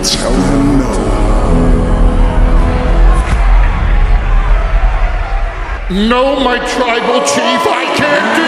Tell him no. No, my tribal chief, I can't do